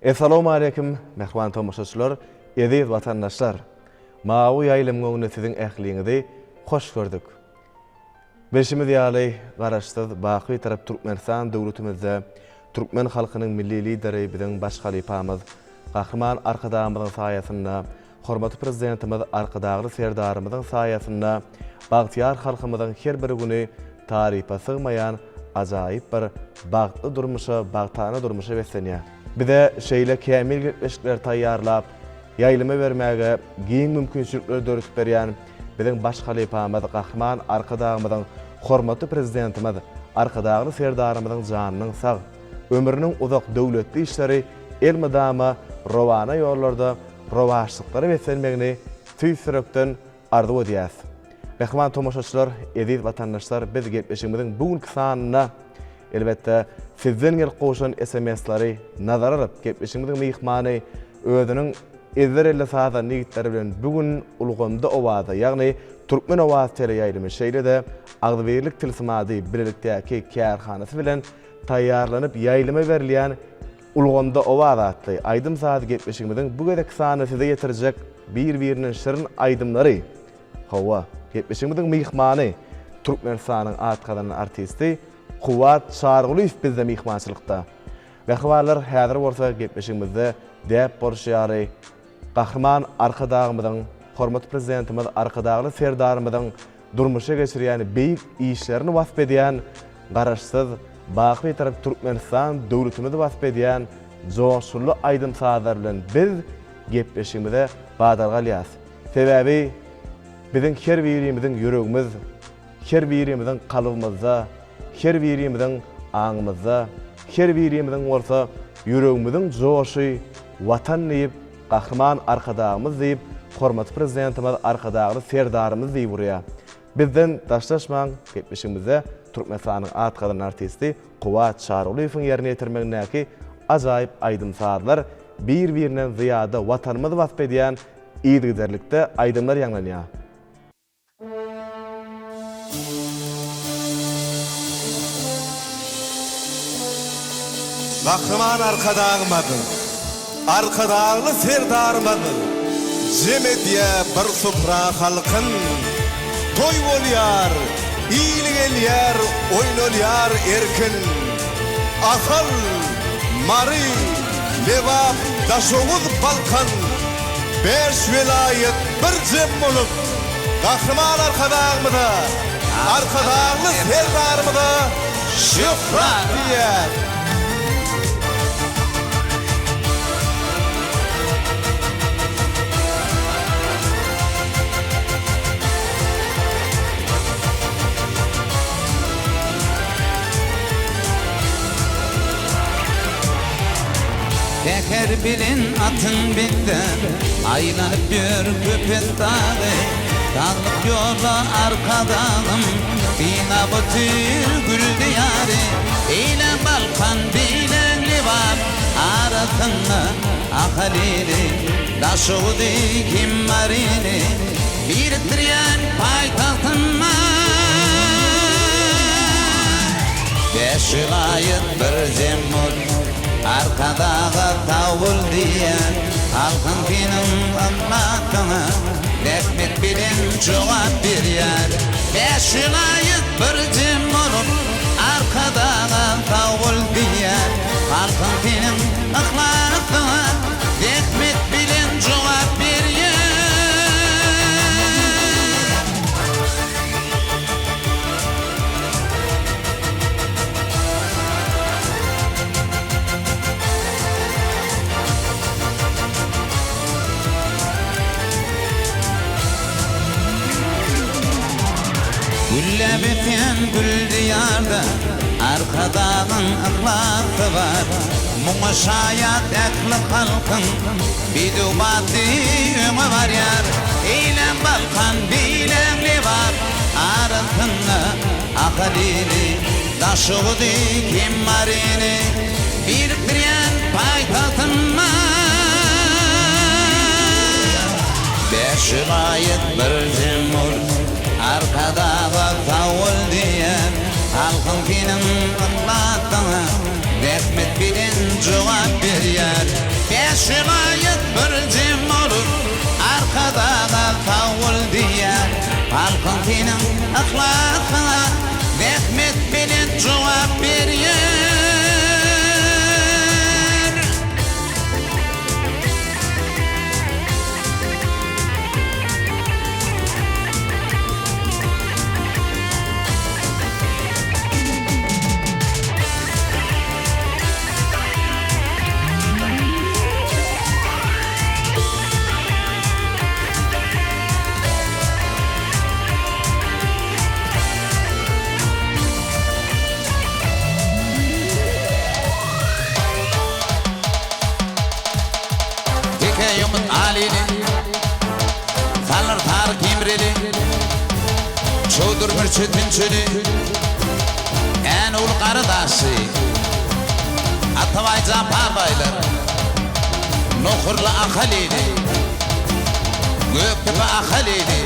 Assalamu alaikum, mehman tomoşaçylar, eziz watandaşlar. Mawy ýaýlym göňüne siziň ähliňizi hoş gördük. Beşimiz ýaly garaşsyz baky tarap Türkmenistan döwletimizde Türkmen halkynyň milli lideri biziň baş halifamyz, gahrman arkadağymyzyň saýasynda, hormatly prezidentimiz arkadagly serdarymyzyň saýasynda bagtyar halkymyzyň her bir güni tarypa sygmaýan ajaýyp bir bagtly durmuşa, bagtany durmuşa beslenýär. Bize şeýle kämil getmişler taýýarlap, ýaýlyma bermäge giň mümkinçilikler döretip berýän biziň baş halifamyz, gahrman arkadagymyzyň hormatly prezidentimiz, arkadagly serdarymyzyň janynyň sag, ömrüniň uzak döwletli işleri el mydama rowana ýollarda rowaşlyklary beslenmegini tüýsürekden arzu edýäs. Mehman tomoşaçylar, eziz watandaşlar, biz getmişimiziň bugünkü sanyna elbette sizden gel koşan SMS-lary nazara alyp gepleşimiziň mehmany özüniň ezberle saýan nigitleri bilen bugün Ulgamda owaza, ýagny Türkmen owazy teleýaýlymy şeýle-de agzybirlik tilsimady birlikdäki kärhanasy bilen taýýarlanyp ýaýlyma berilýän Ulgamda owaza atly aýdym saat gepleşimiziň bu gedek sany size ýetirjek bir-biriniň şirin aýdymlary. Hawa, gepleşimiziň mehmany Türkmenistanyň atgadan artisti Kuwat Çarguliýew bizde mehmançylykda. Gahwalar häzir bolsa gepleşigimizde däp bolşýary gahrman arkadagymyzyň, hormatly prezidentimiz arkadagly serdarymyzyň durmuşa geçirýän beýik işlerini wasp edýän, garaşsyz baky tarap Türkmenistan döwletimizi wasp edýän joşuly aýdym saýlar bilen biz gepleşigimizde badalgalýas. Sebäbi biziň her birimiziň ýüregimiz, her birimiziň kalbymyzda, her birimiziň aňymyzda, her birimiziň bolsa ýüregimiziň joşy watan diýip, gahrman arkadagymyz diýip, hormatly prezidentimiz arkadagly serdarymyz diýip buraya. Bizden daşlaşmaň gepleşigimizde Türkmenistanyň atgadan artisti Kuwat Çarguliýewiň ýerine ýetirmegindäki ajaýyp aýdym saýlar bir-birinden zyýada watanymyzy wasp edýän ýygyderlikde aýdymlar ýanglanýar. Gahrman arkadagymyň, arkadagly serdarymyň, jemediýe bir supra halkyn, toy bolýar, iýlik elýär, oýnalýar erkin. Ahal, mari, lewap, daşoğuz balkan, beş velayet bir jem bolup, gahrman arkadagymyza, arkadagly serdarymyza şöhret diýär. Teker bilin atın binden, aylanıp bir köpet dağı, dağlık yola arkadağım, bina batır gül diyarı, eyle balkan bilenli var, arasında ahalini, daşoğdu kim marini, biriktiren paytahtınma. Beş ayet bir zemmur, arkadağa tavul diyen halkın benim anlatına rahmet bilin cevap bir yer. Beş ayet bir cem olup arkadağa tavul diyen halkın benim anlatına rahmet bilin cevap bir yer. biten gül diyarda arkadağın ıhlatı var. Muңa şayat ekli halkın bidubatı öňe var yar. Eylem balkan bilemli var arıtını akalini daşıgıdı kim marini bir priyen paytatınma beşi gayet bir zimur arkadağa tavul diyen halkın kinin ıhlattığına rahmet bilin cevap berýär. Beşi gayet bir zimur arkadağa tavul diyen halkın kinin ıhlattığına rahmet bilin cevap berýär. Kalır tar kimreli Çoğdur bir çetinçeli En ul karıdaşı Atavay zapar baylar Nukurla akalini Göktepe akalini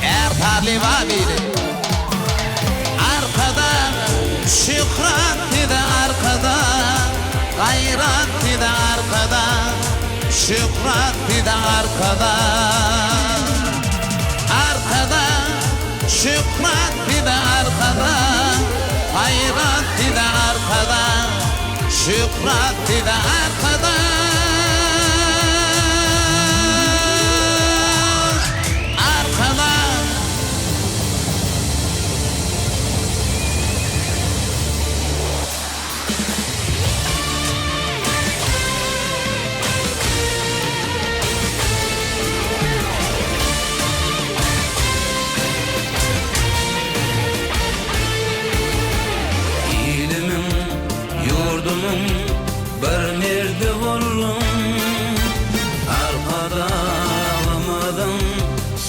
Ertarli vabili Arkada şükran de arkada Gayrat de arkada Şükrat de arkada Arkada Şükrat de arkada Hayrat de arkada Şükrat de arkada Arkada bir merdi vururum arkada alamadım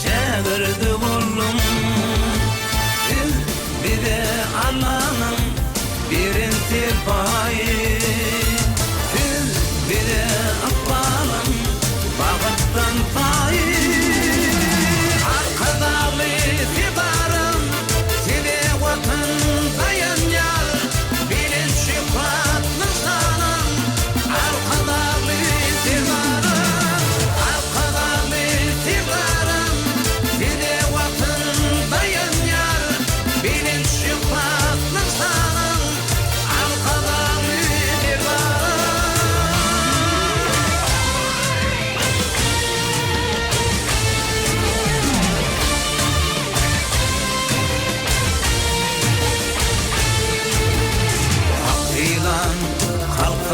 şevirdi vururum bir de Allah'ın birinci payı bir de akbalım bağıttan payı arkadalı tibarım sile vatan dayan yar bilin şifrat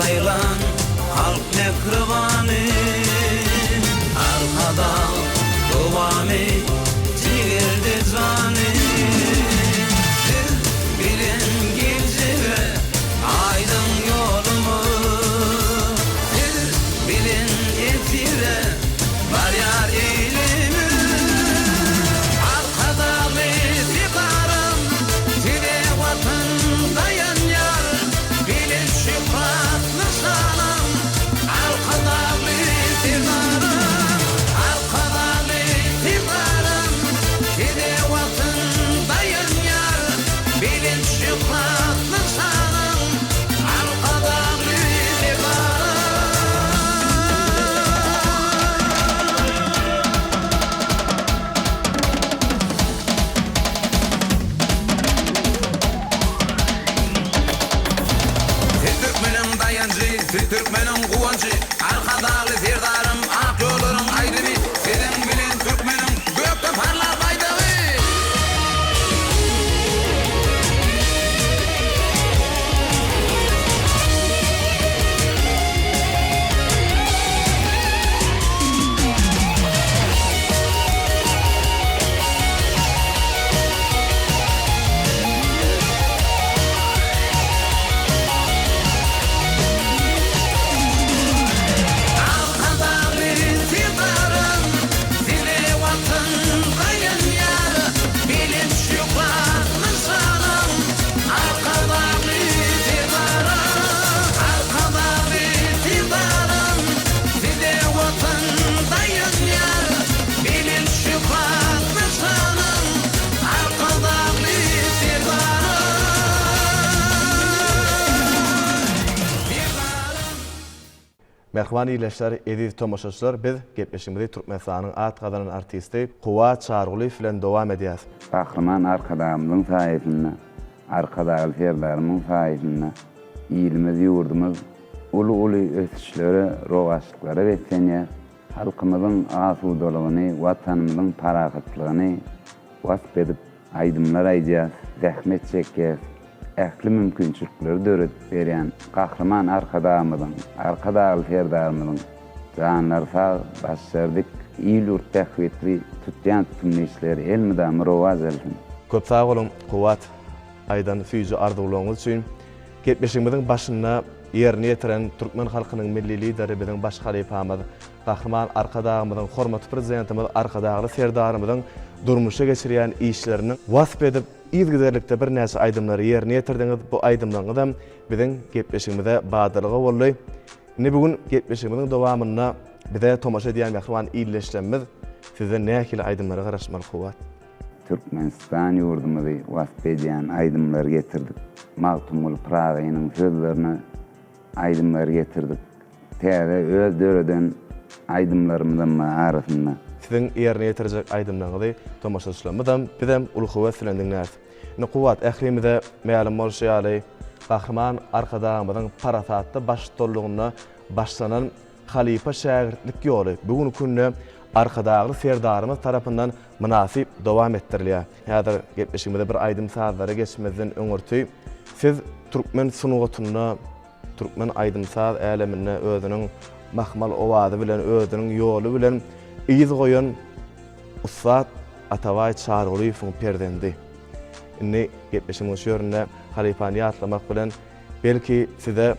Sayılan halk mekruvanı arkada duvami ciğerde zani bilin gizli aydın yolumu bilin etire var yar eylemi arkada metibarım tire vatan dayan yar bilin şifrat Merhwan iyileşler, ediz tomoşaçlar, biz gepleşimizi Türkmenistan'ın at kazanan artisti Kuwat Çarguli filan devam edýäs. Kahraman arkadağımızın sayesinde, arkadağlı ferdarımın sayesinde, iyilimiz, yurdumuz, ulu ösüşleri, rovaşlıkları beslenýär. Halkımızın asudolığını, vatanımızın parakatlığını vasp edip aydımlar aýdýas, zähmet çekýäs, ähli mümkinçilikleri döretip berýän kahraman arkadağımızın, arkadağlı ferdarımızın canları sağ başardık, iyi yurt tähwetli tutýan tutumly işleri elmidam rowaz elsin. Köp sağ olun Kuwat aydan füýji arzuwlaryňyz üçin. Gepleşigimiziň başyna ýerine ýetiren Türkmen halkynyň milli lideri biziň baş halypamyz, kahraman arkadağımyzyň hormatly prezidentimiz, arkadağly serdarymyzyň durmuşa geçirýän işlerini wasp edip izgiderlikde bir näçe aýdymlary ýerine ýetirdiňiz. Bu aýdymlaryňyz biziň gepleşigimize badyrygy boldy. Ne bugün gepleşigimiziň dowamyna bize tomaşa diýen Merhwan iyileşlerimiz size nähili aýdymlary garaşmaly Kuwat. Türkmenistan yurdumuzy wasp edýän aýdymlary getirdik. Magtumul Pragynyň sözlerini aýdymlary getirdik. Täze öz döreden aýdymlarymyzyň arasynda. Sizin ýerine ýetirjek aýdymlaryňyzy tomaşaçylarymyzdan bizem ulu Kuwat bilen dinläýäris. Ne Kuwat ählimize meýalym bolşýaly kahraman arkadağımyzyň parasatda baş dollugyna başlanan halipa şägirdlik ýoly bugün künne arkadağly serdarymyz tarapyndan münasip dowam etdirilýär. Häzir gepleşigimizde bir aýdym sazlara geçmezden öňürtüp siz Türkmen sunugatyna, Türkmen aýdymsaz älemine özüniň mahmal owazy bilen, özüniň ýoly bilen iýiz goýan Ustad Ataway Çarguliýewiň perdendi. Indi gepleşigimiz şöýründe halipany ýatlamak bilen belki size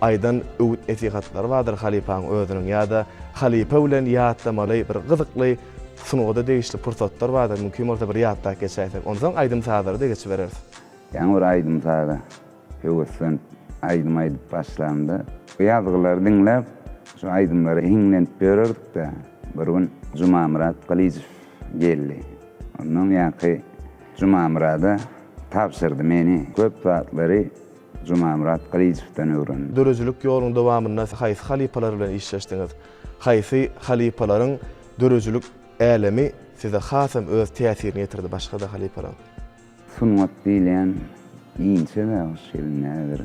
aýdan öwüt etigatlar bardyr halipanyň özüniň ýa-da halipa bilen ýatlamaly bir gyzykly sunugda değişli pursatlar bardyr. Mümkin bolsa bir ýatda geçäsek, ondan aýdym sazlara da geçip bereriz. Ýa-ni bir aýdym saza höwüsden aýdym aýdyp başlandy. Bu ýazgylar dinläp, şu aýdymlary hiňlenip bererdik de, bir gün Juma Murat Galijew geldi. Ondan ýa-ki Juma Murada tapşyrdy meni. Köp zatlary Juma Murat Galijewden öwrendim. Dörejülük ýolunyň dowamynda haýsy halipalar bilen işleşdiňiz? Haýsy halipalaryň dörejülük älemi size hasam öz täsirini ýetirdi başga da halipalar? Sunmat diýilen ýinçe de şeýledir.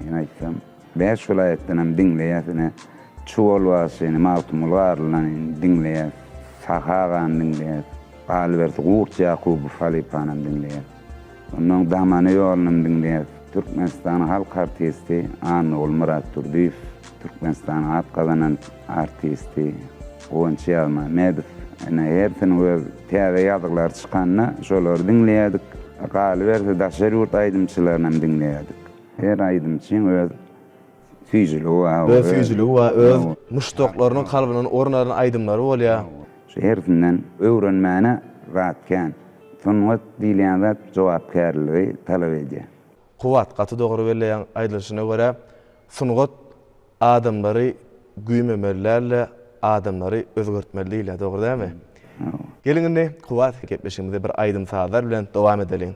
Men aýtsam, beş vilayetden hem dinleýäsine, Çuwal wasyny, Magtumul warlyny dinleýär, Sahagan dinleýär, Albert Gurt Ýakubow halipany dinleýär. Ondan damany ýoluny dinleýär. Türkmenistan halk artisti Anol Murat Turdiýew, Türkmenistan at kazanan artisti Gonçy Almamedow. Hepsini öz täze ýazgylary çykanyna şolary dinleýärdik. Galy berse daşary ýurt aýdymçylaryny dinleýärdik. Her aýdymçyň öz füýjüligi we Öz füýjüligi we öz muştoklarynyň kalbynyň ornaryň aýdymlary bolýar. Şu hersinden öwrenmäne gatken. Sunwat diýilen zat jogapkärligi talap edýär. Kuwat gaty dogry berleýän aýdylyşyna görä sungat adamlary güýmemelerle adamlary özgörtmeliler, dogry dämi? Gelin indi Kuwat gepleşigimizde bir aýdym sazlar bilen dowam edelim.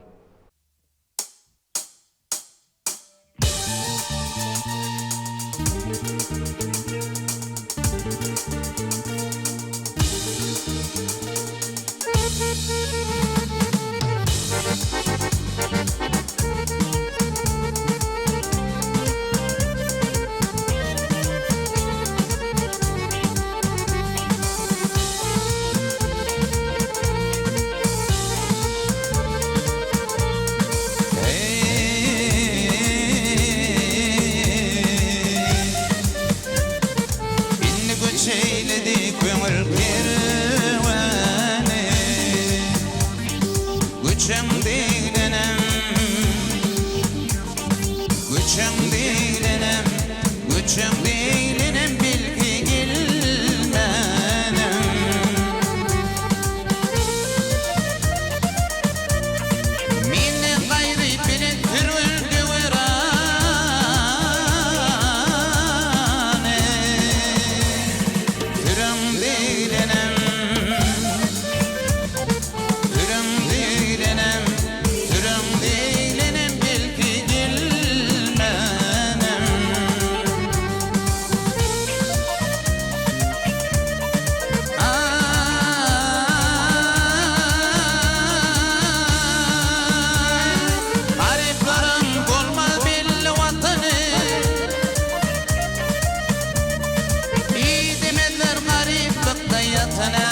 hayatına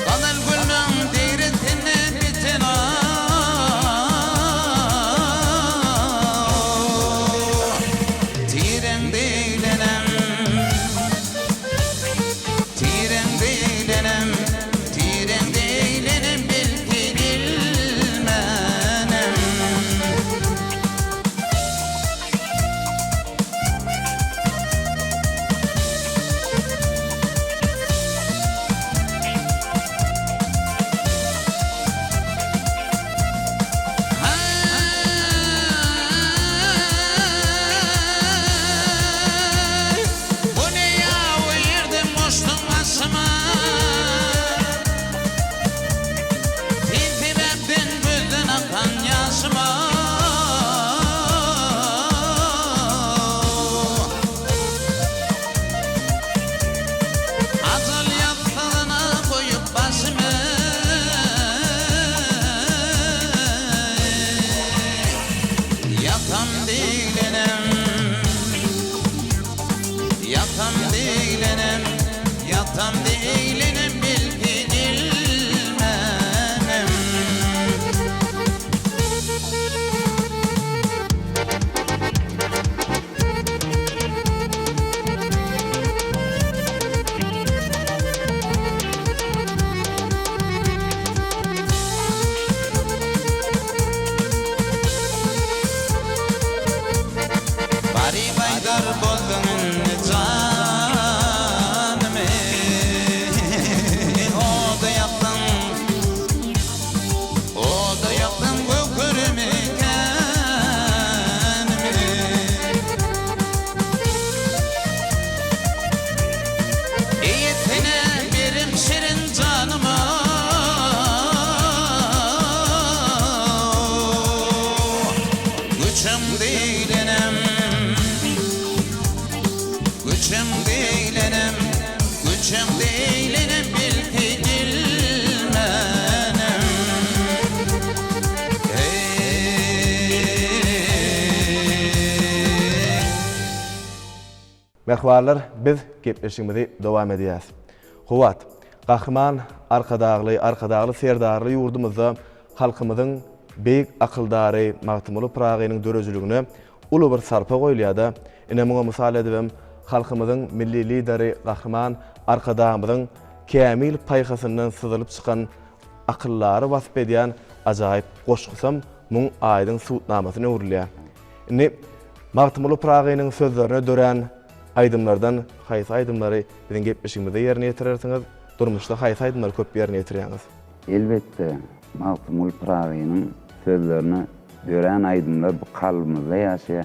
Kanal gülün diretini bitin Tiren değilenem Tiren değilenem Tiren değilenem belki bilmenem Bu ne ya uyurdum koştum başıma Tintireptin gözden akan yaşıma Azal yastığına koyup başımı Yatam değilenem Yatam değilenem Yatam değilenem belki bilmenem Bari baydar bozdun canımı O da yaptın O da yaptın gökürümü kendimi İyitine birim şirin canıma Güçüm değilenem Güçüm değilenem Güçüm değilenem belki bilmenem Mehvarlar, biz gepleşigimizi dowam edýäs. Huwat, gahryman arkadagly serdarly ýurdumyzda halkymyzyň beýik akyldary Magtymly Pragynyň dörejligine uly bir sarpa goýulýada. Ine muňa mysal edibem, halkymyzyň milli lideri gahryman arkadagymyzyň kämil paýhasyndan syzylyp çykan akyllary wasyp edýän ajaýyp goşgusam muň aýdyň suwtnamasyny urilýär. Ine Magtymly Pragynyň sözlerine dören aydımlardan haýsy aydymlary biziň gepleşigimizde ýerine ýetirersiňiz, durmuşda haýsy aydymlary köp ýerine ýetirýäňiz? Elbette Magtymly Pragynyň sözlerini gören aydymlar bu kalbymyzda ýaşaýar.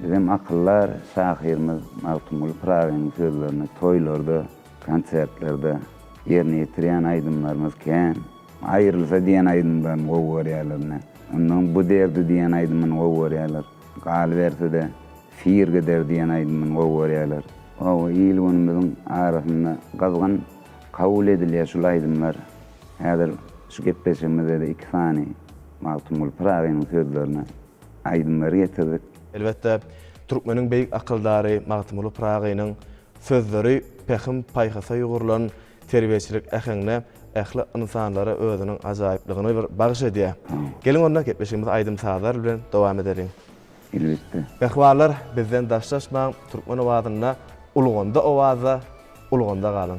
Bizim akıllar şahirimiz Magtymly Pragynyň sözlerini toýlarda, konsertlerde ýerine ýetirýän aydymlarymız kän. Aýrylsa diýen aydymlaryny gowurýarlar. Ondan bu derdi diýen aydymyny gowurýarlar. Galberse de Fiir gider diýen aydymyny gowurýarlar. O ýylgynymyzyň arasynda gazgan kabul edilýär şol aydymlar. Häzir şu gepleşigimizde de iki sany Magtymly Pragynyň sözlerini aydymlary getirdik. Elbette Türkmeniň beýik akyldary Magtymly Pragynyň sözleri pehim paýhasa ýugurulan terbiýeçilik äheňine ähli insanlara özüniň ajaýyplygyny bir bagyş edýär. Gelin onda gepleşigimiz aydym sazlar bilen dowam edelim. Elbette. Mehwarlar, bizden daşlaşmaň Türkmen owazyna ulganda owaza, ulganda galyň.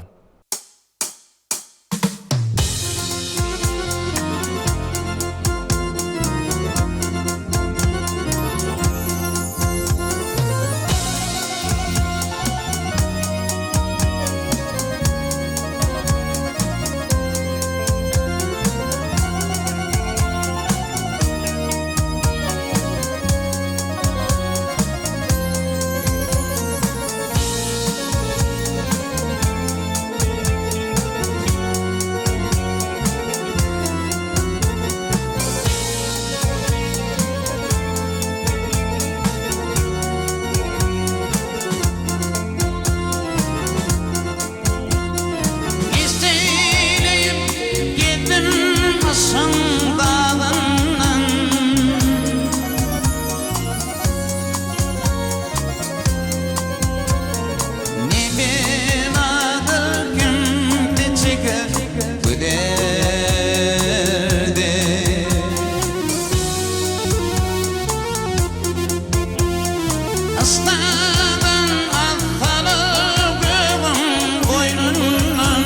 Aslanın atlanır göğün boynundan.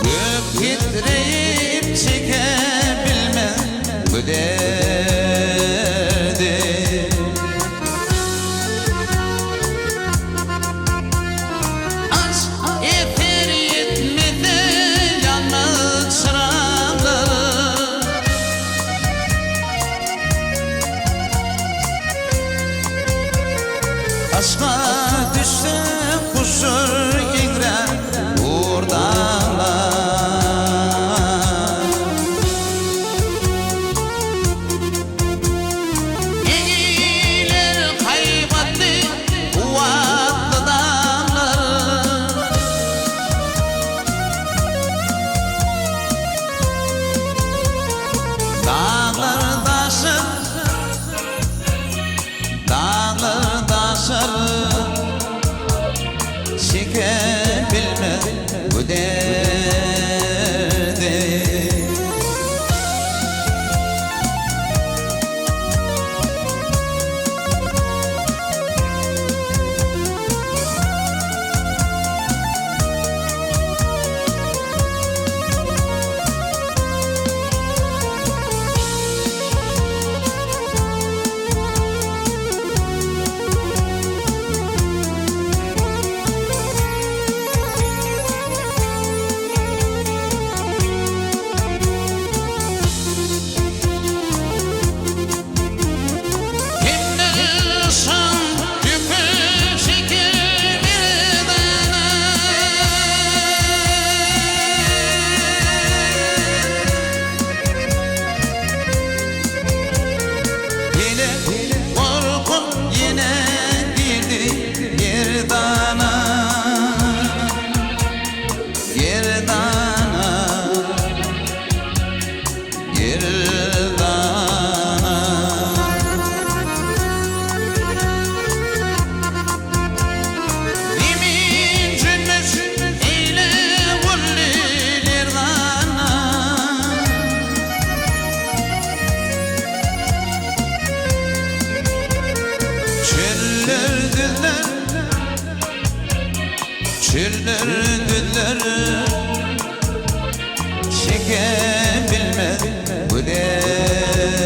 Gök titreyip çekebilmez bu derdi. Aşk yeter yetmedi yanmaz çırağları. Aşka düştü kuşur ingren uğurdalar. Eğilir kaybetti kuvvetli dağları. Dağlar taşır, dağlar taşır, çekebilmez bu derdi. Çürüdüler, çekebilmez bu derdi.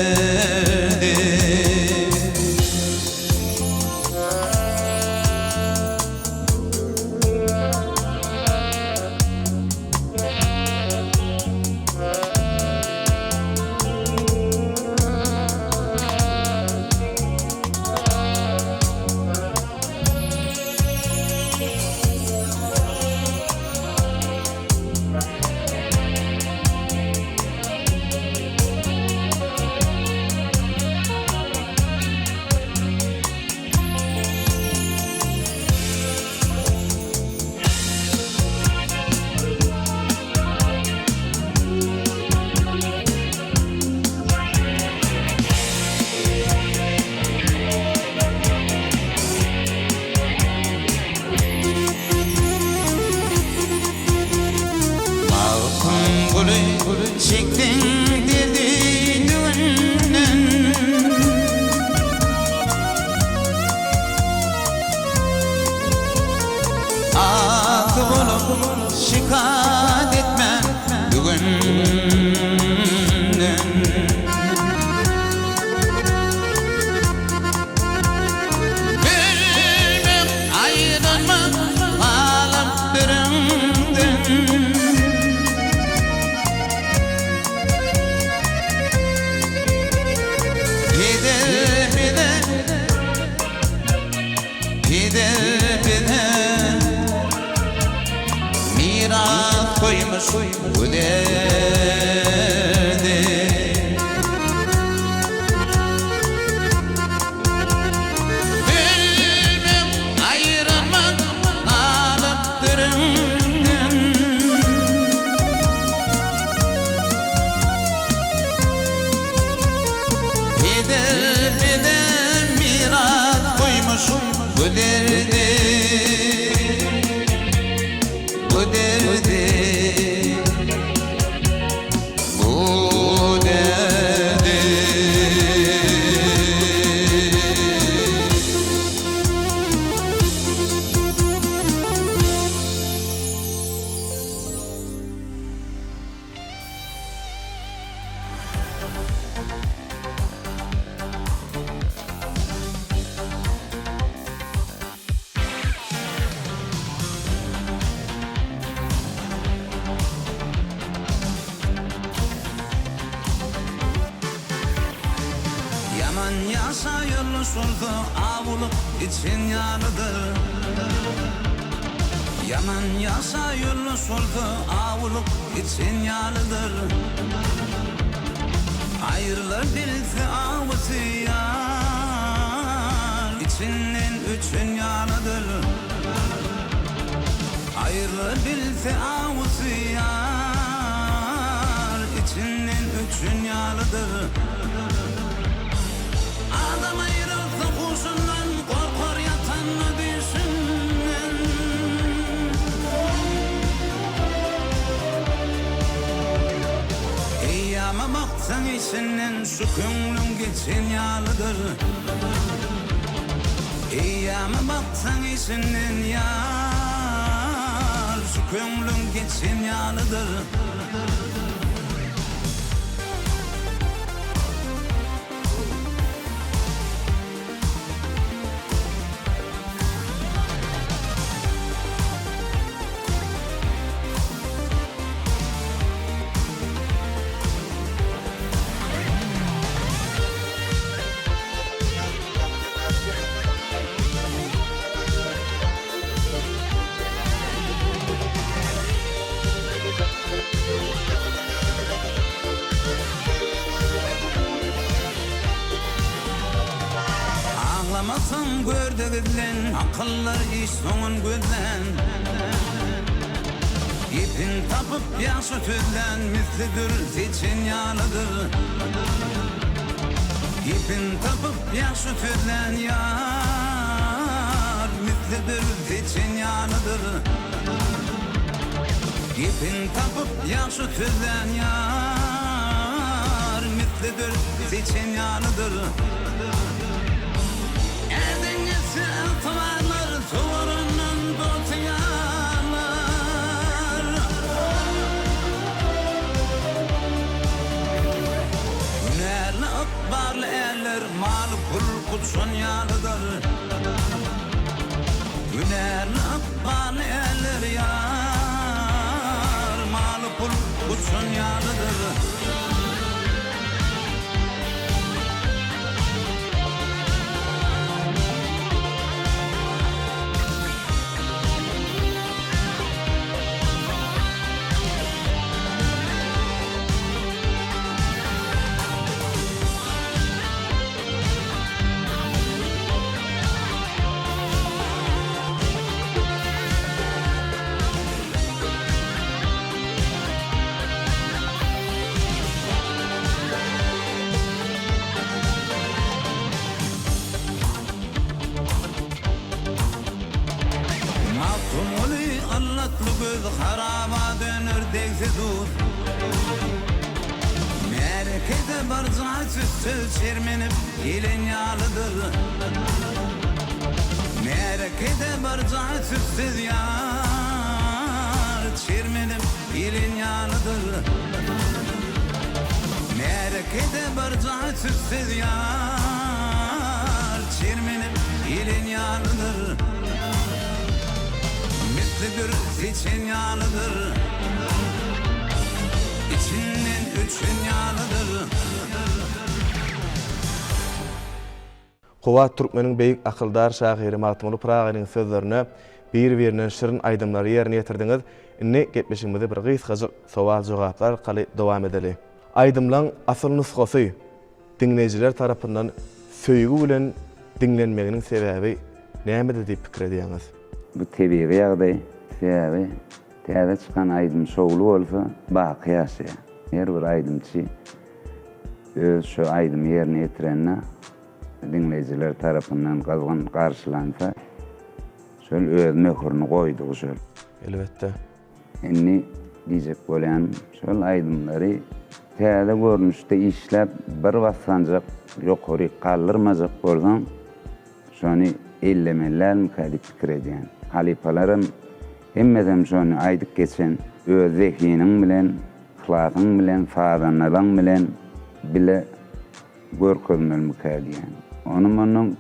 Çektin dedi düğünden. Akı bulup şikayet etme düğünden. Bilmem ayrılmak alıp birinden. Miras koymuş bu derdi. Bilmem ayrılmak alıp birinden. Bider miras koymuş bu derdi. Bu derdi, bu derdi. Yaman yaşa yolu soldu avulup için yanıdır. Yaman yaşa yolu soldu avulup için yanıdır. Ayrılır bilse avuzu yar, içinin üçün yanıdır. Ayrılır bilse avuzu yar, içinin üçün yanıdır. Adam ayrılsa kuşundan korkar yatan mı düşünün? Eyyama baksan içinden şu könlüm geçin yalıdır. Eyyama baksan içinden yar, şu könlüm geçin yalıdır. Ağlamasam gördüğünden, akıllar iş sonun gözden. İpin tapıp yaşı tüzden, mislidir için yanıdır. İpin tapıp yaşı tüzden yar, mislidir için yanıdır. İpin tapıp yaşı tüzden yar, mislidir için yanıdır. Erdengesi tıvarlar, tuvarının tutuyarlar. Hünerli ıkbarlı eller, malı pul kutsun yanıdır. Hünerli ıkbarlı eller yar, malı pul kutsun yanıdır. Göz haraba dönür degsi dur. Merkeze barca süssüz çirmenip ilin yalıdır. Merkeze barca süssüz yar, çirmenip ilin yalıdır. Merkeze barca süssüz yar, çirmenip ilin yalıdır. Mislidir için yanıdır. İçinin üçün yanıdır. Kuwat Türkmeniň beýik akyldar şahyry Matmuly Pragalyň sözlerine bir-biriniň şirin aýdymlary ýerine ýetirdiňiz. Indi gepleşigimizi bir gysgaja sowal-jogaplar arkaly dowam edeli. Aýdymlaň asyl nusgasy dinleýijiler tarapyndan söýgü bilen dinlenmeginiň sebäbi nämedir diýip pikir edýäňiz? Bu tebiği ýagdaý, sebebi täze çykan aýdym şowly bolsa baky ýaşaýar. Her bir aýdymçy öz şu aýdym ýerine ýetirenne dinleýijiler tarapyndan galgan garşylansa şol öz möhürni goýdy şol. Elbetde. Indi diýjek bolýan şol aýdymlary täze görnüşde işläp bir basanjak ýokary kaldyrmajak bolsaň şonu ellemeler mukadip pikir edýän. Halipalarym hemmeden şonu aýdyp geçen öz zehiniň bilen, hylasyň bilen, fadanlaryň bilen bile görkezmeli mukadip. Onun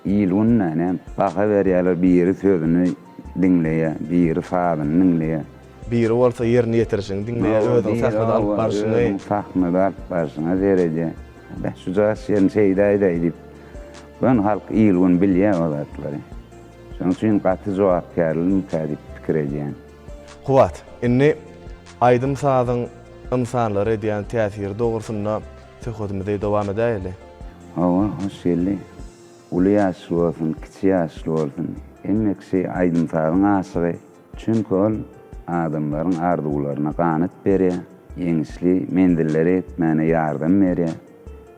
iyilunna baka berýärler, biri sözüni dinleýär, biri fadyny dinleýär. Biri bolsa ýerine ýetirişiň, dinleýär, özüň sahmada alyp barşyny. Sahmada alyp barşyna derejä Şu şeýlerin şeýdäýdi diýip. Ben halk iýilgin bilýär olatlar. Şonuň üçin gaty jogapkärligim kädip pikir edýän. Kuwat, inni aýdym sazyň insanlara diýen täsiri dogrusyna söhbetimize dowam edäýeli. Hawa hoş geldi. Uly ýaşly bolsun, kiçik ýaşly bolsun. Emmekçi aýdym sazyň aşygy. Çünki ol adamlaryň arzuwlaryna ganyt berýär. Ýeňişli mendilleri etmäne ýardam berýär.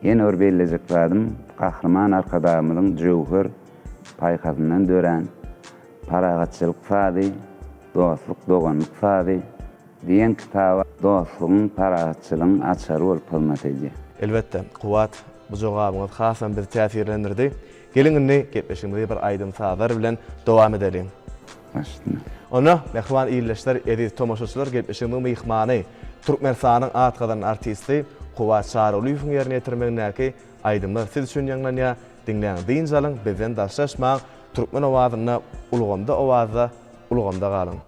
Ýene bir bellecek adam kahraman arkadamyň jowher paýkazyndan dören paragatçylyk fady, dostluk doganlyk fady diýen kitaba dostlugyň paragatçylygyň açary bolup hizmet edýär. Elbetde, Kuwat bu jogabyňyz hasam bizi täsirlendirdi. Gelin inni gepleşigimizi bir aýdym sazylar bilen dowam edelim. Başlyna. Ona mehman iýleşler edi tomoşaçylar gepleşigimiň mehmany Türkmenistanyň atgadan artisti Kuwat Çarolyýowyň ýerine ýetirmegindäki aýdymlar siz üçin ýanglanýar. Dinleýän diýinjalyň bizen daşlaşmaň türkmen owazyna ulgamda owaza ulgamda galyň.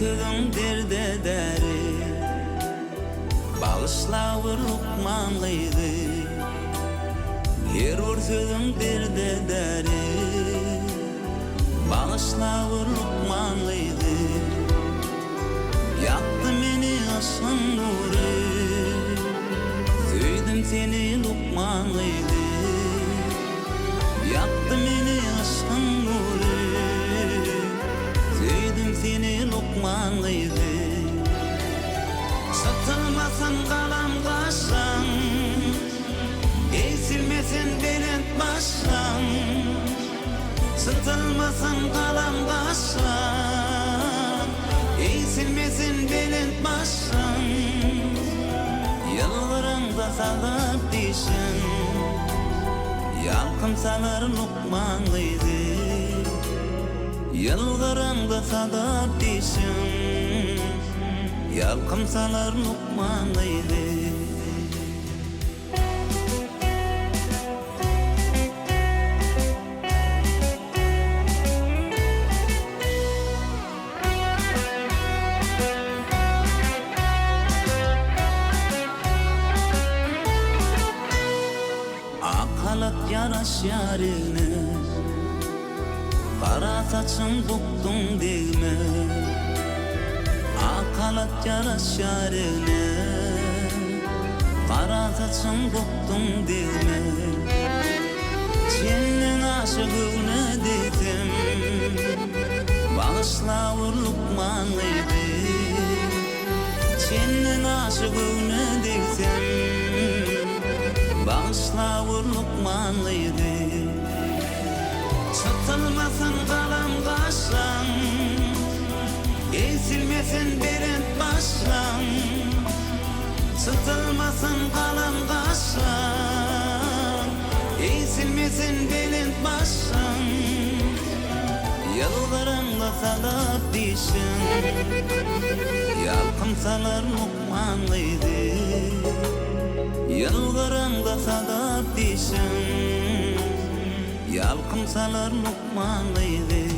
Sözüm derde deri Bağışlavur lukmanlıydı Her bir sözüm derde deri Bağışlavur lukmanlıydı Yaktı meni aşkın nuru Söydüm seni lukmanlıydı Yaktı meni aşkın nuru Söydüm seni lukmanlıydı Satılmasın kalam kaşan Eğsilmesin belent başan Satılmasın kalam kaşan Eğsilmesin belent başan Yılgırında salıp dişin Yalkın salar lukmanlıydı Yılgırında sadap dişim Yalkım salar lukmanlıydı Akalat yaraş yarını Kara saçın buktun değme Akalat yaraş yarine Kara saçın buktun değme Senin aşığını dedim Bağışla vur lukmanlıydı Senin aşığını dedim Bağışla vur lukmanlıydı Satılmasın kalam kaşan Eğsilmesin berent başan Satılmasın kalam kaşan Eğsilmesin berent başan Yılgırında salap dişin Yalkım salar lukmanlıydı Yılgırında salap dişin Yalkım salar lukmanlıydı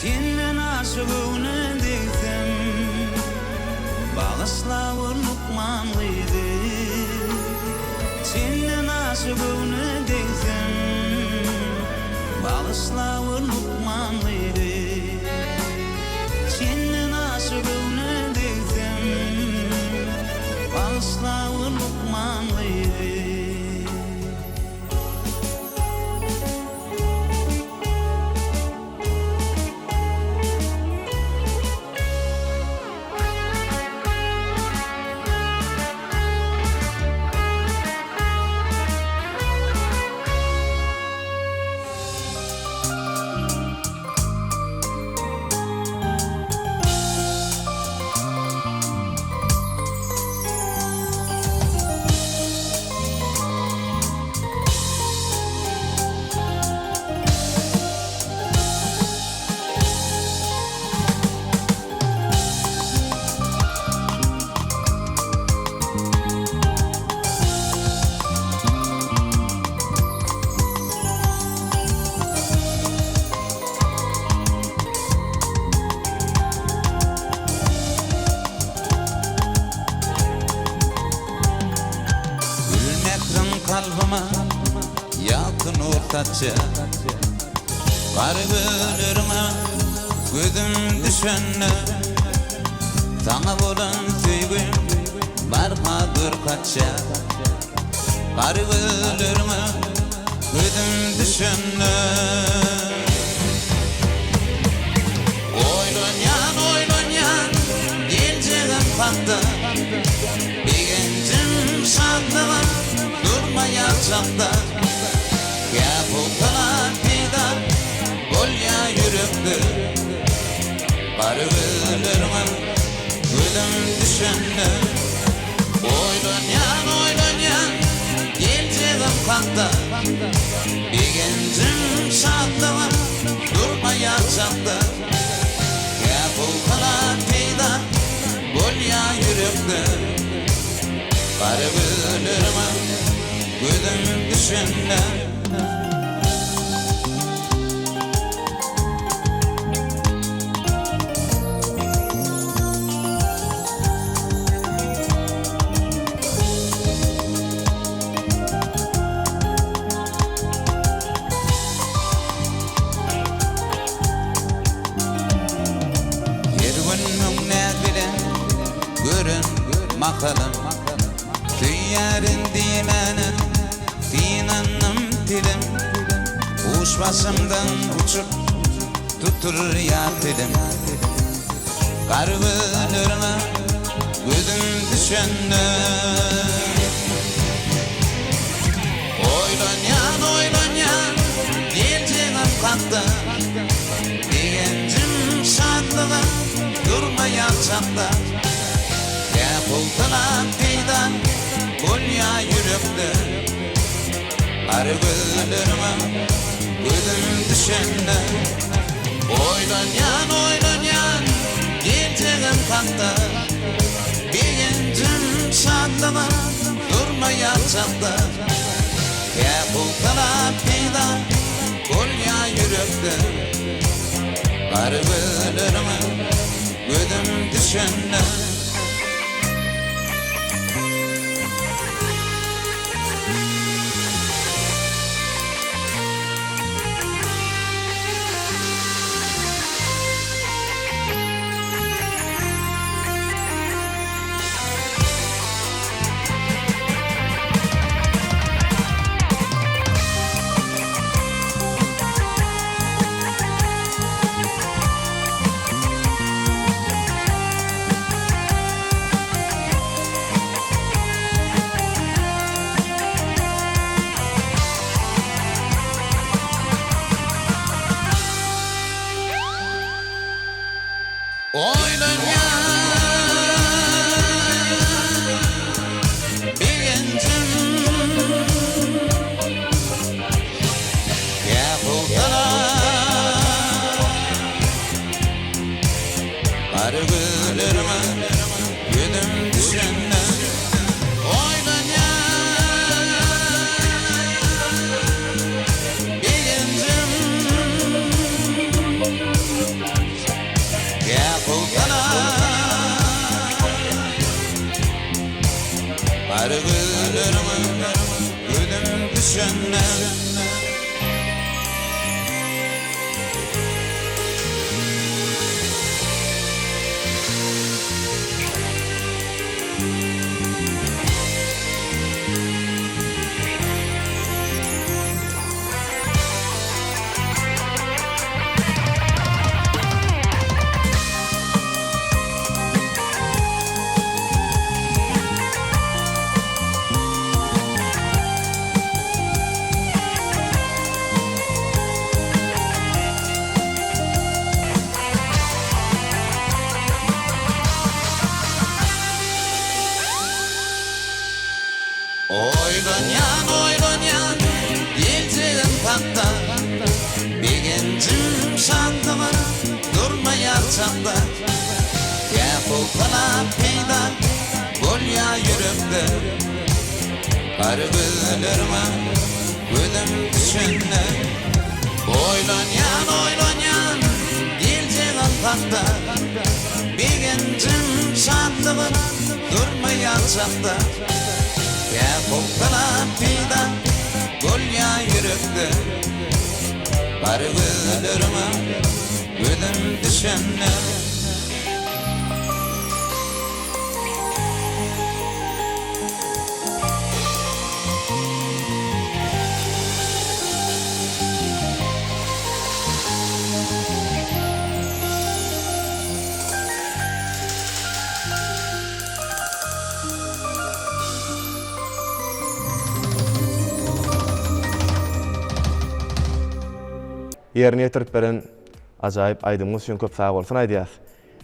Senin aşığını dedim Bağışla vur lukmanlıydı Senin aşığını dedim Bağışla vur lukmanlıydı Senin aşığını dedim Bağışla vur lukmanlıydı kalbıma yakın ortaça Gargülürüme gözüm düşenne Sana bolan süygün barmadır kaça Gargülürüme gözüm düşenne Oylanyan geleceğim kalktı Bir gencim şadlığa durmayacakta Ya bu kalatida gol ya yürekli Gargülürüme gözüm düşenne Oylanyan geleceğim kalktı Bir gencim şadlığa durmayacakta Ya bu kalatida gol ya yürekli Gargülürüme gözüm düşenne Yergünün ne bilen görün makalım Tüyyerin dimenin dinanım dilim Uç başımdan uçup tutur ya dilim Gargülürüme gözüm düşenne Oylanyan geleceğim kalktı Bir gencim şadlığa durmayacakta Ya buldular fidan gol ya yürekli Gargülürüme gözüm düşenne Oylanyan geleceğim kalktı Bir gencim şadlığa durmayacakta Ya buldular fidan gol ya yürekli Gargülürüme gözüm düşenne Oylanyan bir gencim Ya buldular Gargülürüme gözüm düşenne Oylanyan bir gencim Ya buldular Gargülürüme gözüm düşenne Oylanyan geleceğim kalktı Bir gencim şadlığa durmayacakta Ya buldular fidan gol ya yürekli Gargülürüme gözüm düşenne Oylanyan geleceğim kalktı Bir gencim şadlığa durmayacakta Ya buldular fidan yürekde Bar gözlerime Ölüm düşenler Yerine yetirip beren ajayip aydymyz üçin köp sag bolsun aýdýas.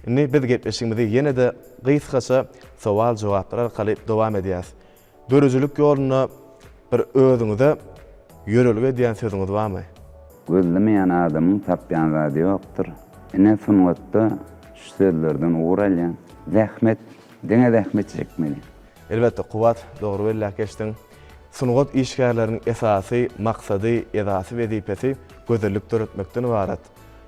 Indi biz getmişigimizi ýene de gysgaça sowal jogaplar arkaly dowam edýäs. Görüjülük ýoluna bir özüňize ýörelge diýen sözüňiz barmy? Gözlemeýän adamyň tapýan zady ýokdur. Ene sunwatda şu sözlerden uğralýan zähmet, deňe zähmet çekmeli. Elbetde kuwat dogry belläk geçdiň. Sungat işgärläriniň esasy, maksady, edasy we dipesi gözellik töretmekden ibaret.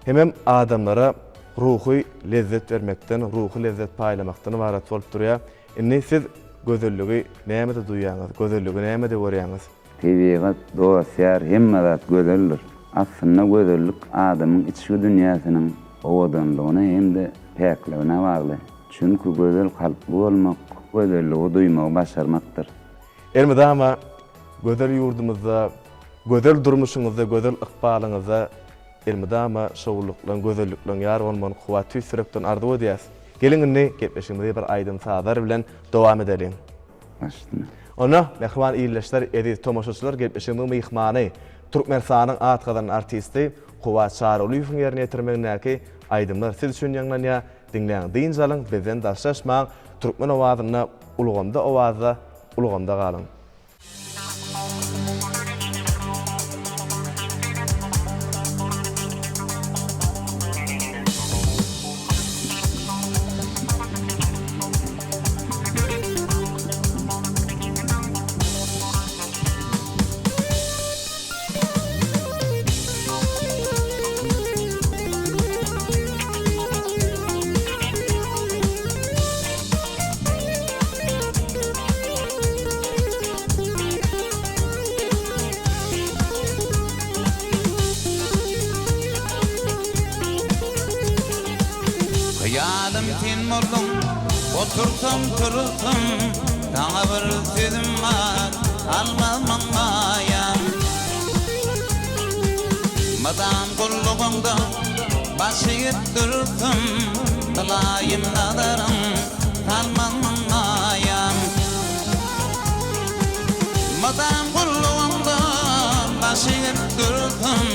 Hemem adamlara ruhy lezzet vermekden, ruhy lezzet paýlamakdan ibaret bolup durýar. Indi siz gözelligi näme duýýaňyz, gözelligi näme görýäňiz? Tebigat, dosyar, hemme zat gözeldir. Aslında gözellik adamın içki dünýäsynyň owadanlygyna hemde päkligine bagly. Çünki gözel kalply bolmak, gözelligi duýmagy başarmakdyr. Elmedama gözel ýurdumyzda, gözel durmuşyňyzda, gözel ykbalyňyzda elmedama şowluklan, gözelliklen ýar bolmagyny kuwaty sürekden ardy edýäs. Geliňinde gepleşigimizi bir aýdym sagar bilen dowam edelim. Başlyna. Ona mehman iýleşler edi tomoşaçylar gepleşigimiň mehmany Türkmenistanyň atgadan artisti Kuwat Çarolyýowyň ýerine ýetirmegindäki aýdymlar siz üçin ýanglanýar. Dinleýän diň jalyň bizen daşlaşmaň türkmen owazyna ulgamda owaza ulgamda galyň. Hayalim tin mollum, oturtum turutum, Daňa bir sözüm var, almam maýam. Madam gullugunda başyp durutum, Dilaýym nadarym, almam maýam. Madam gullugunda başyp durutum,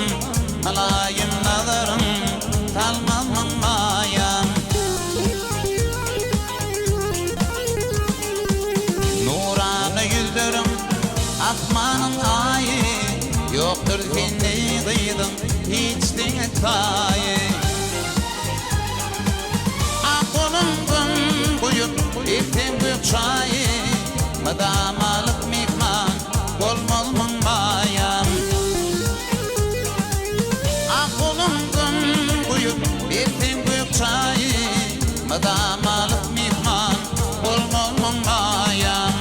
Dilaýym nadarym, almam maýam. Asmanın ayı yoktur seni kıydım hiç dine tayı. Aklımdan buyup ettim büyük çayı, Madam alıp mihman olmaz mayam. Aklımdan buyup ettim büyük çayı, Madam alıp mihman olmaz mayam.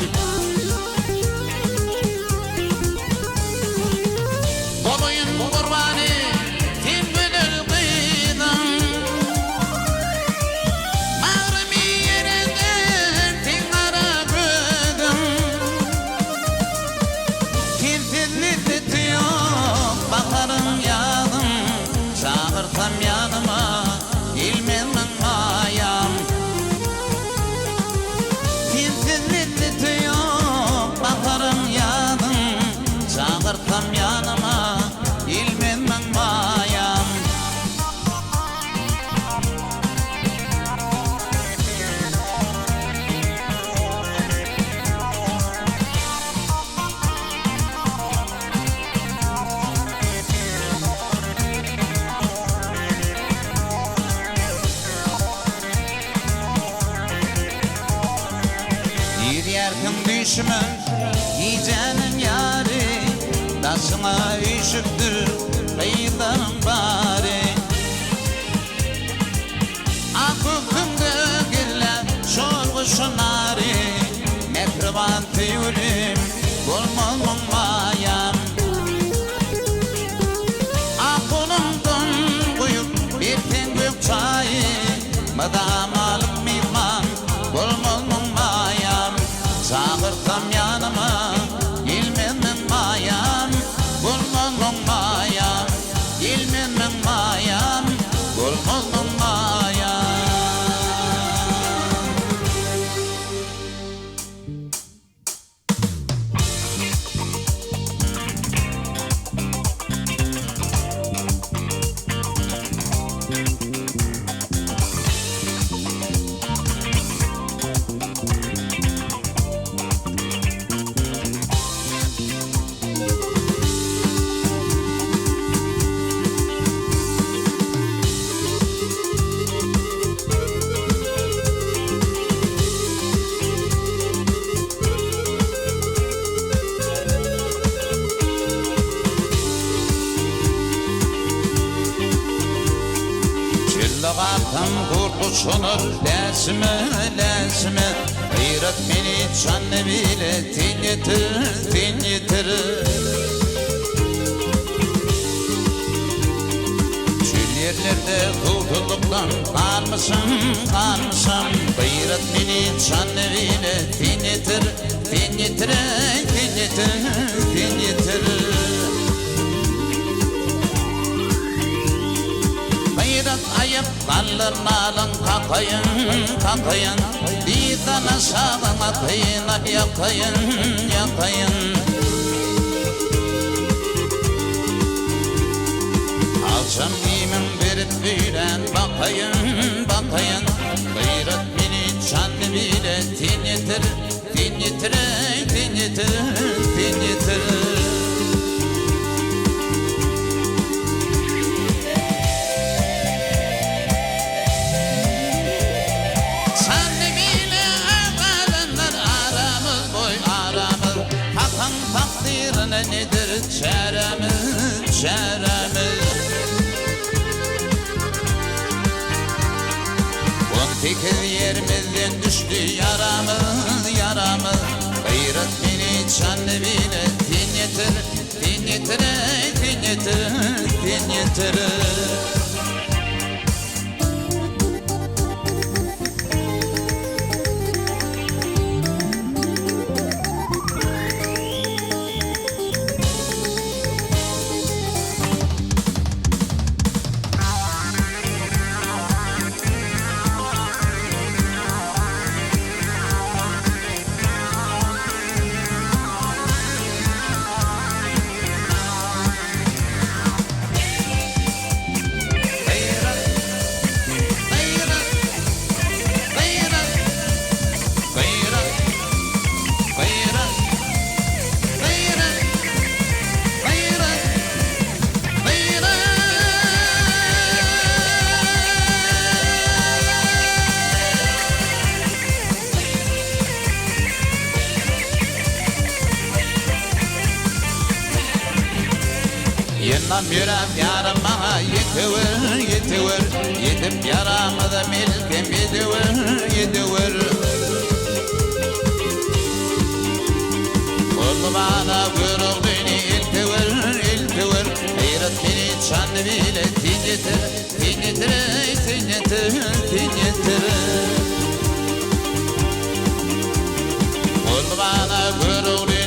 Düşmän ýejenin ýary, daşyma üşüpdir gıydanyň bary. Akykymda gelle şolguşunary, Mehriban tüýülim bolmaz maýam. Adam kurtuluşunur lazime lazime Gayret beni canne bile tin yitirir Çöl yerlerde kurtulduktan kalmışım Gayret beni canne bile tin yitirir Gayret ayıp kalır malın kakayın Bir tane sağına kıyınıp yakayın Alçam giyimin verip büyülen bakayın Gayret beni canlı bile tin yitirir Canlı bile ağalanlar aramız Hakan takdirine nedir çaremiz Tekel yerimizden düştü yaramız Gayret beni canlı bile tin yitirir Yendan yürem yarım bana yetiver Yetip yaramı da milkim yediver Oldu bana gürüldüğünü iltiver Gayret beni canlı bile tin yitirir Oldu bana gürüldüğünü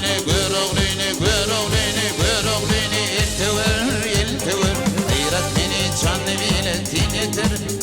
Gayret beni canlı bile tin yitirir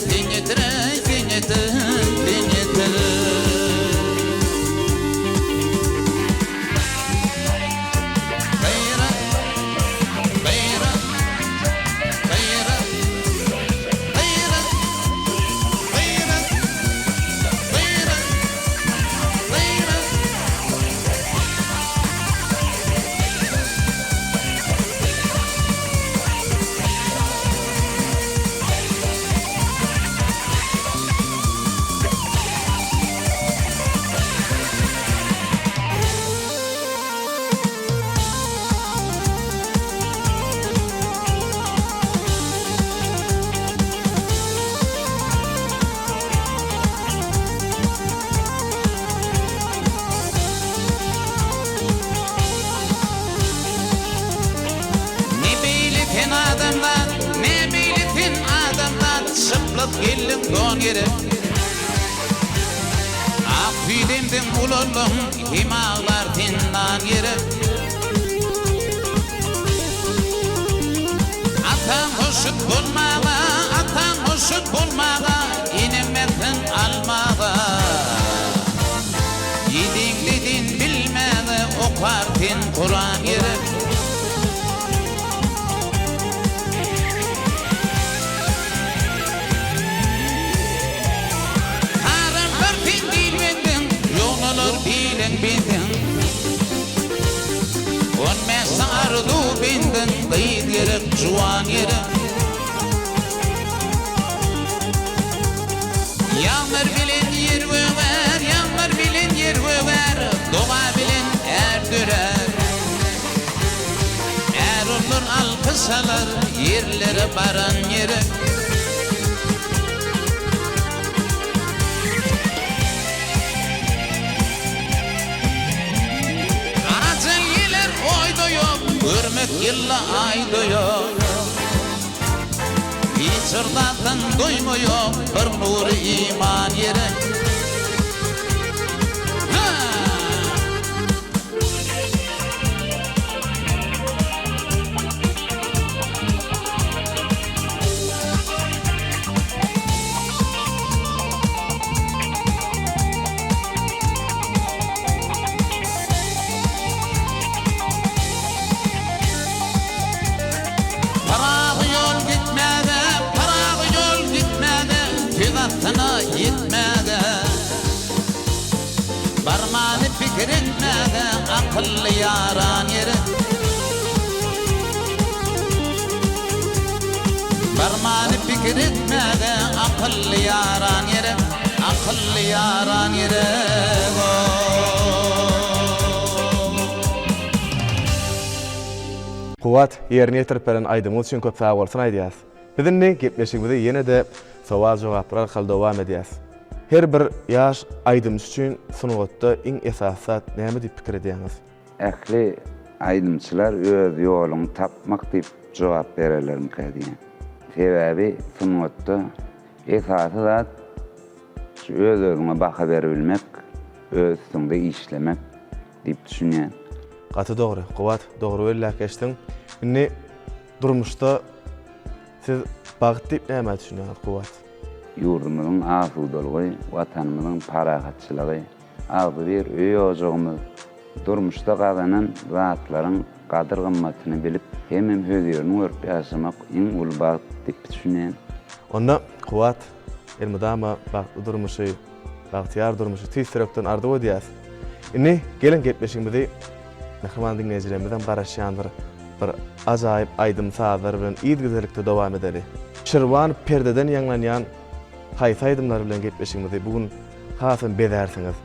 Geldim don yere Ak bilimdim ululum Himağlar tindan yere Atan hoşut bulmağa İnimetin almağa Yedin dedin bilmeğe Okar tin Kur'an yere Sardu bindin kıyıd gerek juan yere Yanlar bilen yer över Doğa bilen dürer Er olur alkısalar yerlere baran yere illa aydoyor Hiç ırdatın duymuyor bir nur iman yeri Barmani fikir etmedi akıllı yaran yeri Barmani fikir etmedi akıllı yaran yeri Akıllı yaran yeri Kuwat yerine yetirip beren aydymyz üçin köp sag bolsun aýdýas. Bizimle gepleşigimizi ýene de sowal jogaplar arkaly dowam edýäs. Her bir ýaş aýdymyş üçin sunugatda iň esasat näme diýip pikir edýäňiz? Ähli aýdymçylar öz ýoluny tapmak diýip jogap bererler diýen. Sebäbi sunugatda esasy zat öz-özüne baha berebilmek, öz üstünde işlemek diýip düşünýän. Gaty dogry, Kuwat dogry welläkeşdiň. Indi durmuşda siz bagyt diýip näme düşünýäňiz Kuwat? Yurdumyzyň asudalygy, watanymyzyň paragatçylygy, agdy bir öý ojagymyz, durmuşda gazanan zatlaryň gadyr gymmatyny bilip, hemem özüňi görüp ýaşamak iň uly bagyt diýip düşünýän. Onda Kuwat elmydama bagtly durmuşy, bagtyar durmuşy tüýsürekden ardy edýäs. Indi gelin gepleşigimizi Nähman dinleyijilerimizden garaşýandyr. Bir ajaýyp aýdymsazlar bilen ýygyzlykda dowam edeli. Şirwan perdeden ýanglanýan haýsy aýdymlar bilen gepleşigimizi bugün hasyn bezärsiňiz.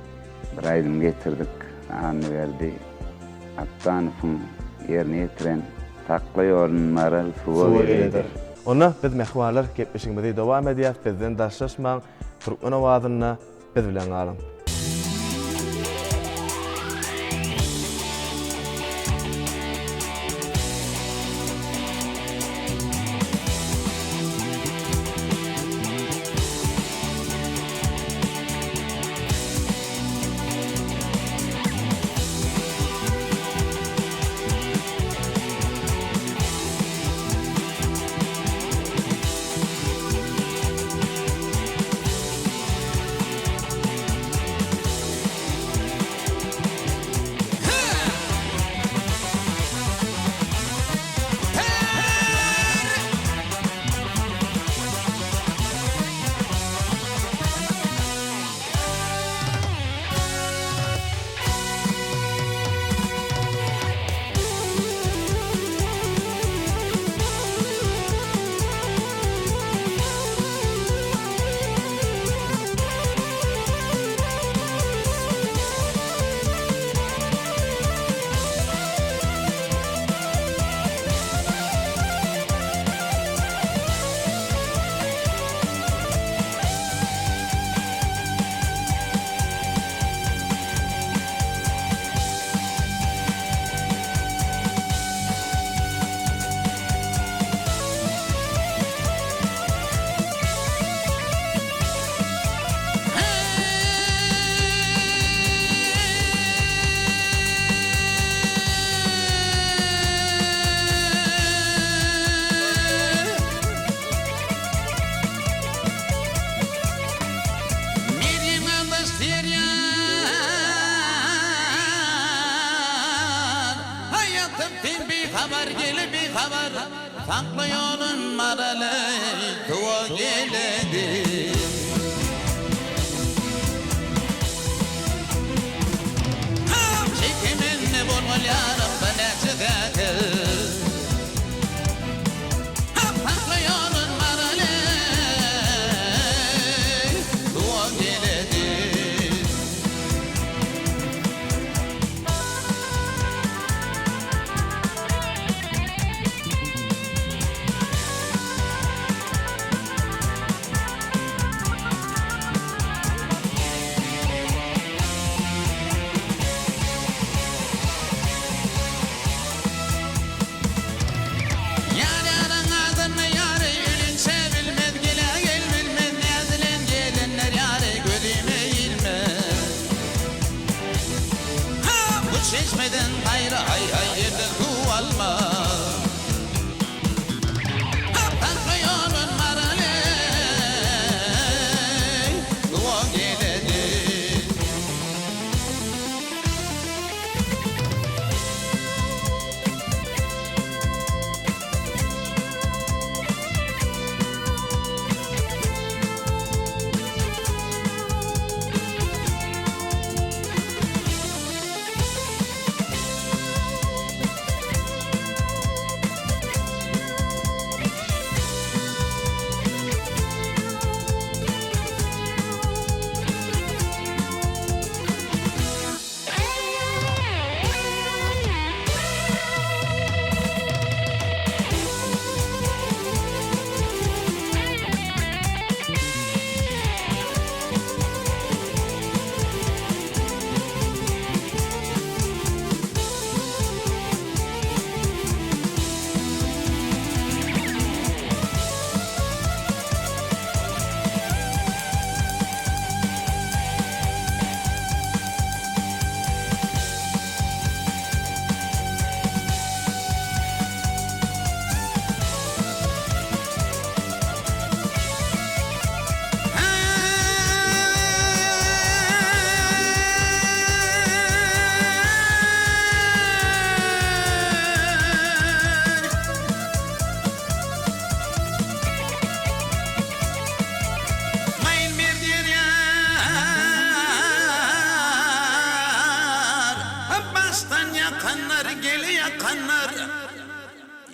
Bir aýdym getirdik, anny berdi. Attanypyň ýerine ýetiren takly ýolunmary suwagelydir. Ona biz mehmanlar gepleşigimizi dowam edýäs. Bizden daşlaşmaň, türkmen owazyna biz bilen galyň. Saklı yolun maralı tuva geledi Çekimin ne bol yarım bana çıkatır Saklı yolun maralı tuva geledi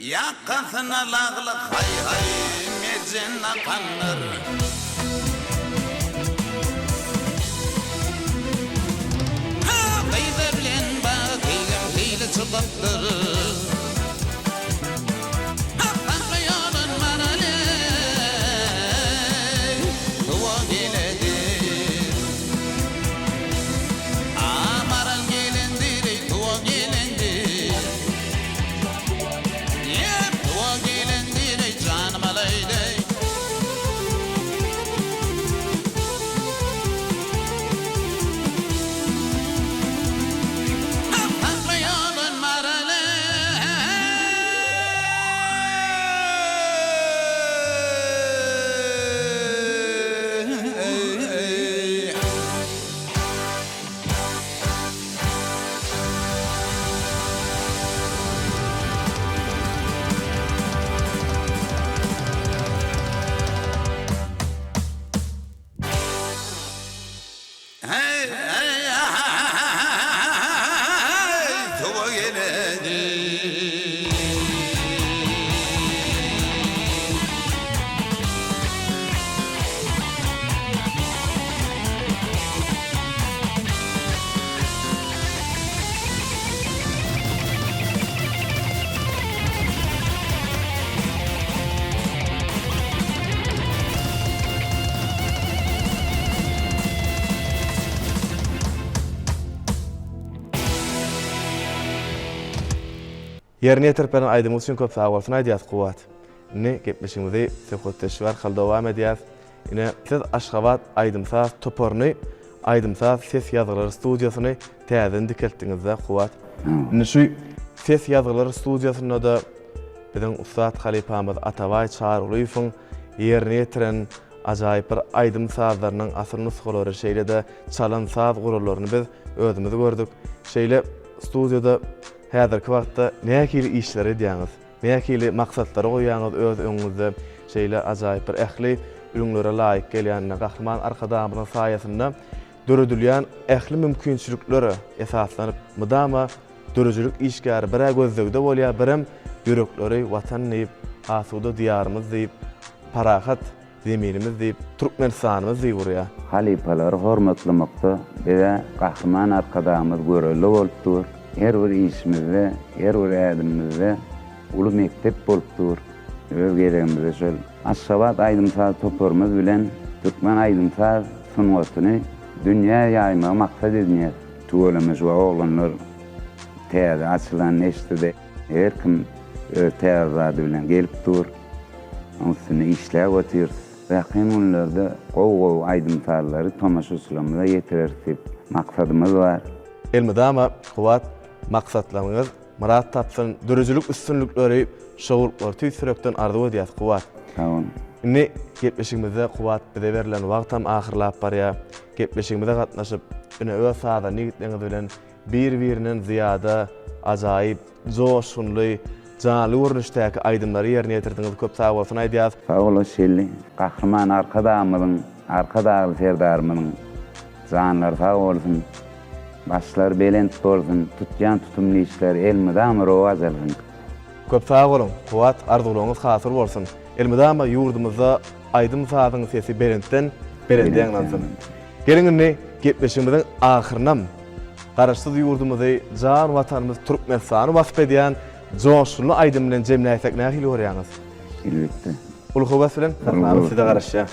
Yakasına lağlık hay hay mecena kanır Kıyda bilen bak eylem keyle çılattır Hakkı yolun manale Dua geledir Amaran gelendir dua gelendir Yep dua gelendir canım alaydı Yerine yetirpelen aydımız üçün köp sağ olsun aydiyat kuvat. Ne gepleşimizi Sefotteşvar Haldavam ediyat. Yine siz Aşgabat aydımsaz toporunu, aydımsaz ses yazıları studiyasını təzən dikeltdiňizde kuvat. Ne şu ses yazıları studiyasında da bizim Ustad Halipamız Atavay Çağrılıýyň yerine yetiren ajaýyp bir aydymsazlarynyň asl nusgalary şeýle de çalan saz gurularyny biz özümüz gördük. Şeýle studiýada häzirki wagtda näkili işleri edýäňiz, näkili maksatlary goýýaňyz öz öňüňizde şeýle ajaýyp bir ähli ürünlere laýyk gelýän gahryman arkadamynyň saýasynda dörüdülýän ähli mümkinçilikleri esaslanyp mydama dörüjülük işgäri bir gözlegde bolýar, birem ýürekleri watan diýip, asuda diýarymyz diýip, parahat zeminimiz diýip, Türkmenistanymyz diýip urýar. Halipalary hormatlamakda bize gahryman arkadamyz göreli bolupdyr. Her bir işimizde, her bir ädimizde uly mektep bolupdyr. Öz geregimizde şol Aşgabat aydymsaz toporumuz bilen Türkmen aydymsaz sungatyny dünýä ýaýma maksat edýär. Tuğulymyz we oglanlar täze açylan neştede her kim öz täze bilen gelip dur. Onu işläp otyr. Rakim onlarda gow aydymsazlary tomaşaçylarymyza ýetirersip maksadymyz bar. Elmedama kuvat maksatlarınız murat tapsın, dörüjülük üstünlükleri şowullar tüýsürekden arzu edýär kuvat. Tamam. Ne gepleşigimizde kuvat bize berilen wagt tam ahyrlap barýar. Gepleşigimizde gatnaşyp ine öz sada nigitleňiz bilen bir-biriniň ziyada ajaýyp joşunly canly görnüşdäki aydymlary ýerine ýetirdiňiz köp sag bolsun aýdýas. Sag ol şelli. Gahryman arkadamyň, arkadagy serdarmyň canlary sag bolsun. Başlar belent bolsun, tutjan tutumly işler elmedama rowaz alsyn. Köp sag olun, kuvat arzularyňyz hasyr bolsun. Elmedama ýurdumyzda aydymsazyň sesi berentden berende ýanglansyn. Geliňini gepleşigimiziň ahyrynam garaşsyz ýurdumyzy, jan watanymyz Türkmenistany wasyp edýän joşunly aydym bilen jemläýsek nähili görýäňiz? Elbetde. Ulu howat bilen rahmat size garaşýar.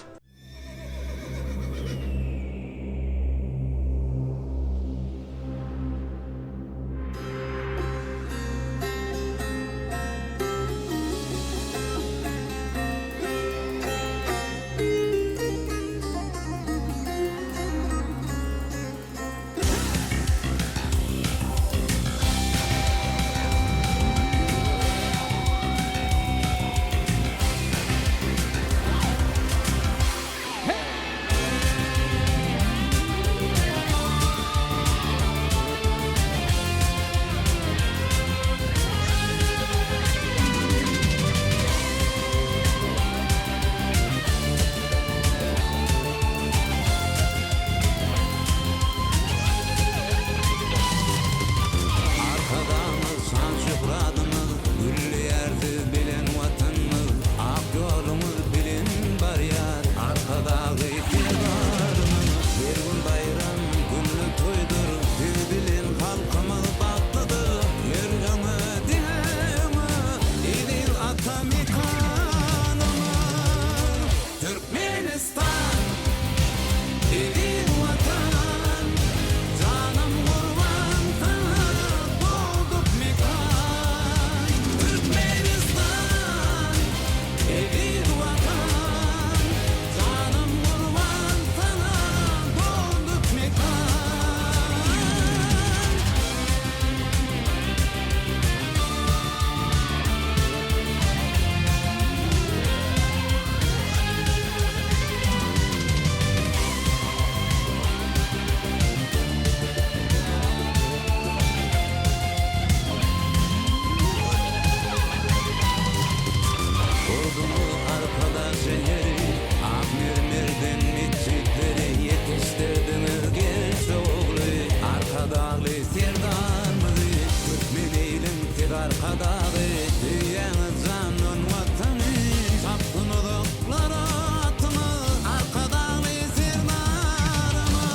arkadağı düýäňe janan watany tapdyn uzaklara atmy arkadağı sirdarymyz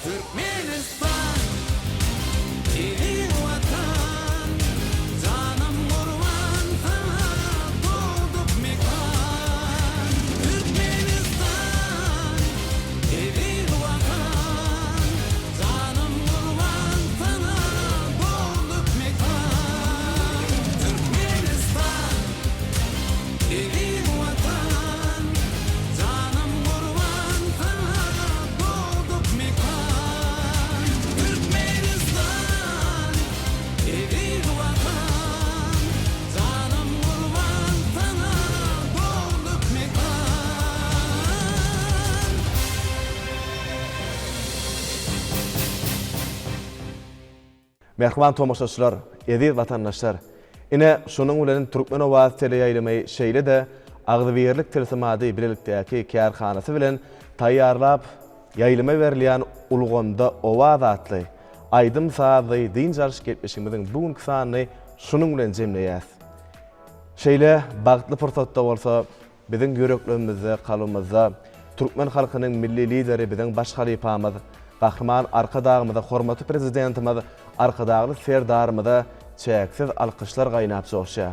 Türkmenistan eli watan janam gurban sana dolduk mekan Türkmenistan eli watan janam gurban sana dolduk mekan Türkmenistan eli watan janam gurban sana dolduk mekan Türkmenistan eli watan janam gurban sana dolduk mekan Merhaba tomoşaçylar, eziz vatandaşlar. Ine şunun bilen Türkmen Owaz teleýaýlamy şeýle de Agzybirlik tilsimady birlikdäki kärhanasy bilen taýýarlap ýaýlama berilýän Ulgamda Owaz atly Aýdym sazy din jarşy ketmişimiziň bugünkü sanyny şunun bilen jemleýäs. Şeýle bagtly fursatda bolsa biziň ýöreklerimizde, kalbymyzda Türkmen halkynyň milli lideri biziň baş halypamyz, gahryman arkadagymyza hormatly prezidentimiz, arkadagy serdarymyza çäksiz alkyşlar gaýnap joşýa.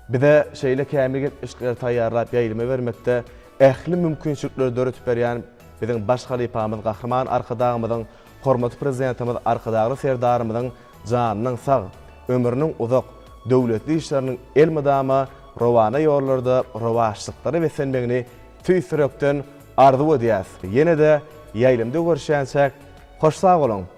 Bize şeýle kämil getmişler taýýarlap ýaýlama bermekde ähli mümkinçilikler döretip berýän biziň baş halypamyz, gahryman arkadagymyzyň, hormatly prezidentimiz, arkadagy serdarymyzyň janynyň sag, ömrüniň uzak, döwletli işleriniň el mydama rowana ýollarda rowaşlyklary besenmegini tüýsürekden arzu edýäs. Ýene de ýaýlymda görüşýänsek, hoş sag bolun.